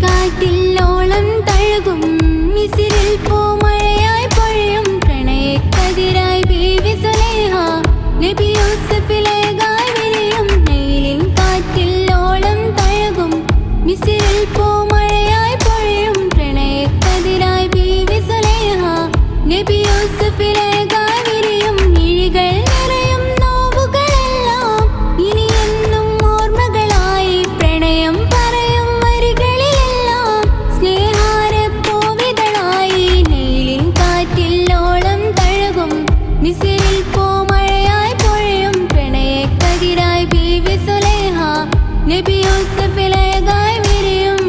കാറ്റില്ലോളം തഴുകും മിസിരിൽ പൂമഴയായി പൊഴിയും പ്രണയക്കതിരായി ബീവി സുലൈഹ നബി യൂസഫിലേകായി വിരിയും നെയിലിൻ കാറ്റില്ലോളം തഴുകും മിസിരിൽ പൂമഴയായി പൊഴിയും പ്രണയക്കതിരായി ബീവി സുലൈഹ നബി യൂസഫിലേകായി വിരിയും മിഴികൾ നിറയും നോവുകളെല്ലാം ഇനി എന്നും ഓർമ്മകളായി പ്രണയം പറയും വരികളിലെല്ലാം സ്നേഹാരപ്പൂവിതളായി നെയിലിൻ കാറ്റില്ലോളം തഴുകും മിസിരിൽ പൂമഴയായി പൊഴിയും പ്രണയക്കതിരായി ബീവി സുലൈഹ നബി യൂസഫിലേകായി വിരിയും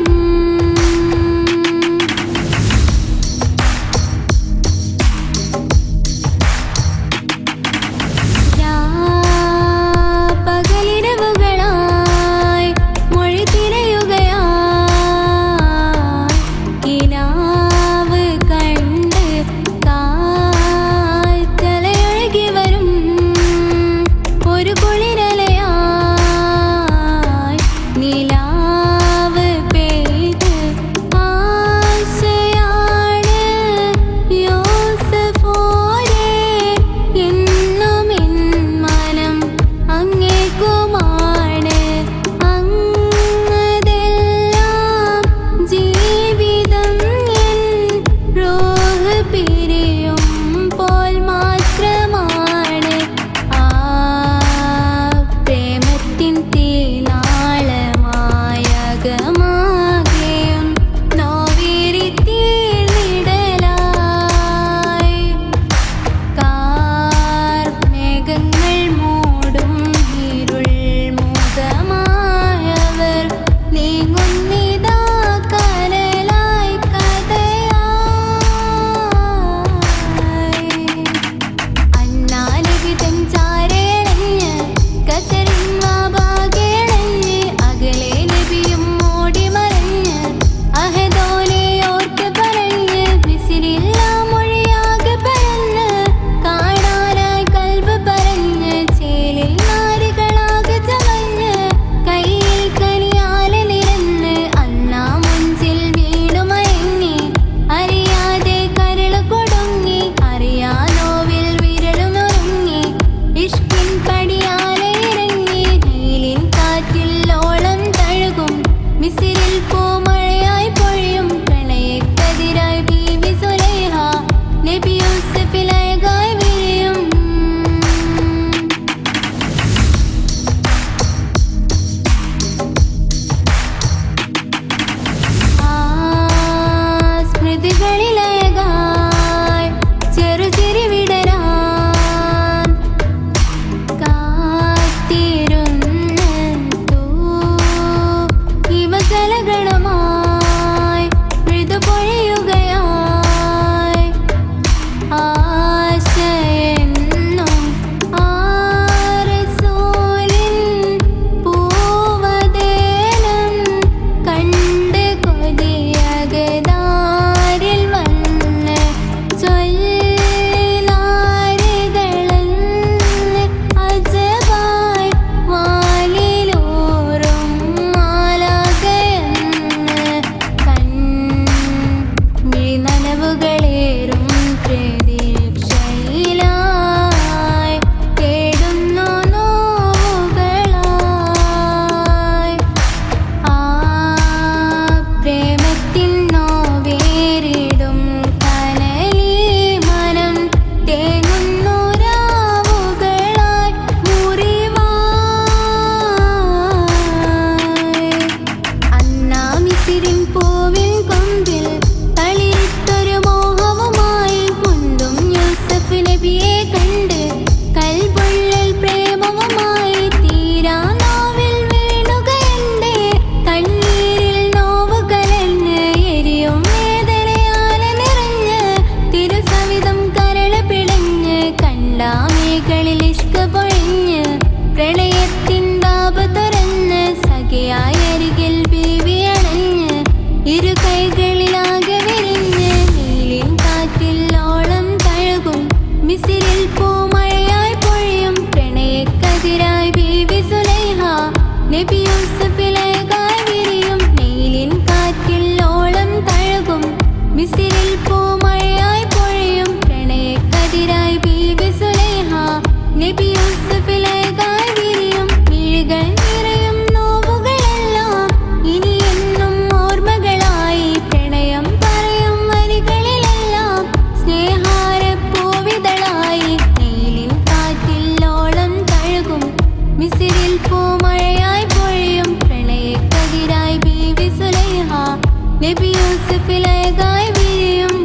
നബി യൂസഫിലഴകായി വിരിയും.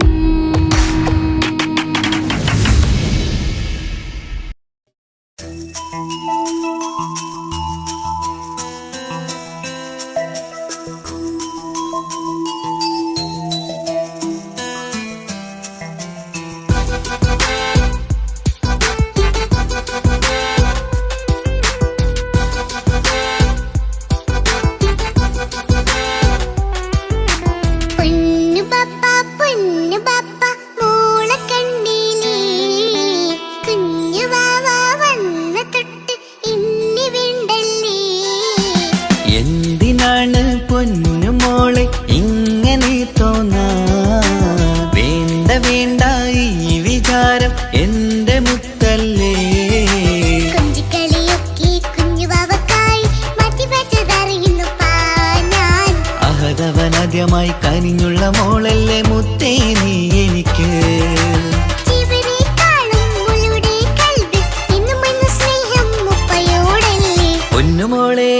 എന്തിനാണ് പൊന്നുമോളെ ഇങ്ങനെ തോന്നാ? വേണ്ട വേണ്ട ഈ വിചാരം എന്റെ മുത്തല്ലേ. അഹദവനാദ്യമായി കനിഞ്ഞുള്ള മോളല്ലേ മുത്തേ നീ എനിക്ക്. പൊന്നുമോളെ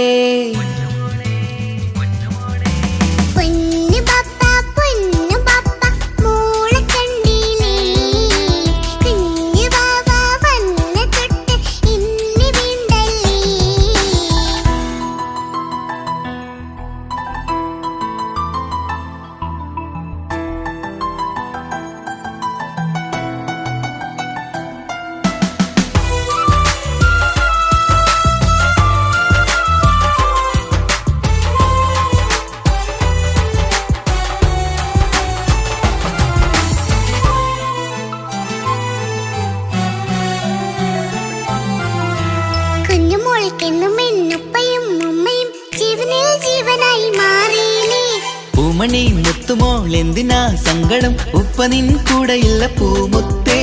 പൂമണി മുത്തുമോൾ എന്തിനാ സങ്കടം? ഉപ്പ നിൻ കൂടെയില്ല പൂമുത്തേ.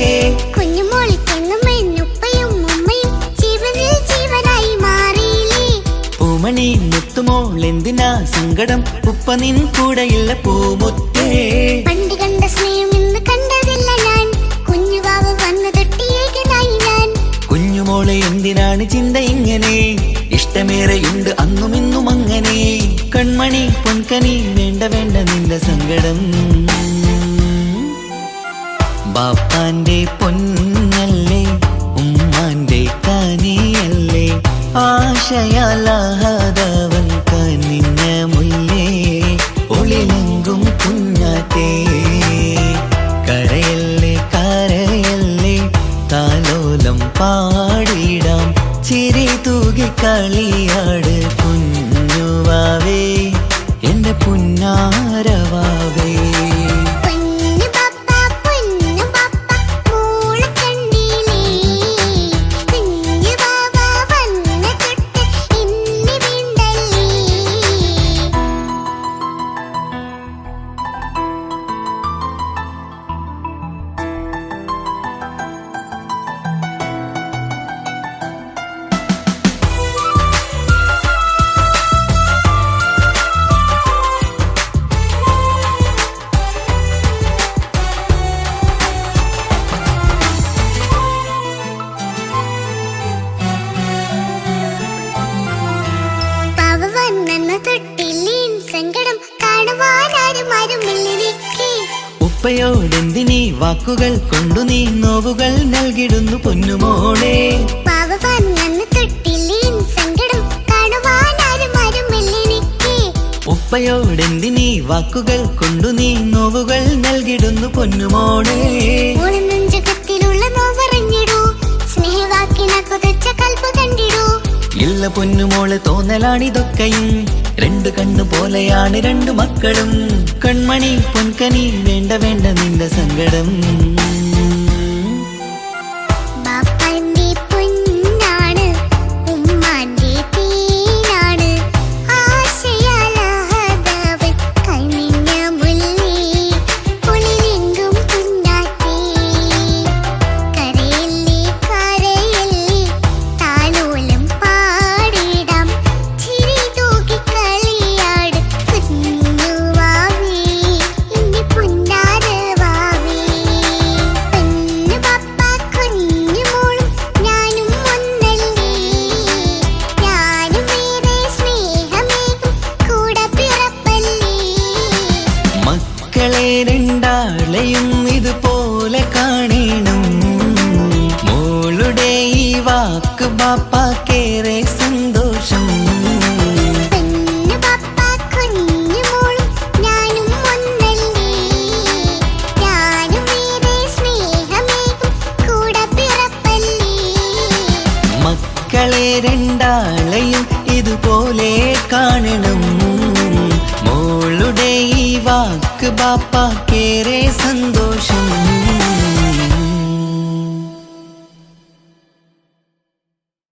പൂമണി മുത്തുമോൾ എന്തിനാ സങ്കടം? ഉപ്പ നിൻ കൂടെയില്ല പൂമുത്തേ. പണ്ട് കണ്ട സ്നേഹം ഇന്ന് കണ്ടതില്ല ഞാൻ. കുഞ്ഞുവാവ് വന്നു തൊട്ടിയേകനായി ഞാൻ. കുഞ്ഞുമോളെ എന്തിനാണ് ചിന്ത ഇങ്ങനെ? ഇഷ്ടമേറെയുണ്ട് അന്നും ഇന്നും അങ്ങനെ. കൺമണി പൊൻകനി വേണ്ട വേണ്ട നിന്റെ സങ്കടം. ബാപ്പാന്റെ പൊന്നല്ലേ ഉമ്മാന്റെ കനിയല്ലേ. ആശയാലാഹതവൻ കനിഞ്ഞ മുല്ലേ. ഒളിലെങ്കും കുഞ്ഞാറ്റേ കരയല്ലേ കരയല്ലേ. താലോലം പാടിടാം ചിരി തൂകി കളിയാട്. കുഞ്ഞുവാവേ എന്റെ പുന്നാരവാവേ. ഉപ്പയോടെന്തിനീ വാക്കുകൾ കൊണ്ടു നീ നോവുകൾ നൽകിടുന്നു പൊന്നുമോളെ. ഉപ്പയോടെന്തിനീ വാക്കുകൾ കൊണ്ടു നീ നോവുകൾ നൽകിടുന്നു പൊന്നുമോളെ. ഇല്ല പൊന്നുമോളെ തോന്നലാണിതൊക്കെയും. രണ്ടു കണ്ണു പോലെയാണ് രണ്ടു മക്കളും. കൺമണി പൊൻകനി വേണ്ട വേണ്ട നിന്റെ സങ്കടം. രണ്ടാളെയും ഇതുപോലെ കാണണം. മോളുടെ ഈ വാക്ക് ബാപ്പാക്കേറെ സന്തോഷം. പൊന്നു പപ്പ കുഞ്ഞു മോളും ഞാനും ഒന്നല്ലേ, ഞാനും ഏറെ സ്നേഹമേകും കൂടെ പിറപ്പല്ലേ. മക്കളെ രണ്ടാളെയും ഇതുപോലെ കാണണം. മോളുടെ ഈ വാക്ക് ബാപ്പാക്കേറെ സന്തോഷം.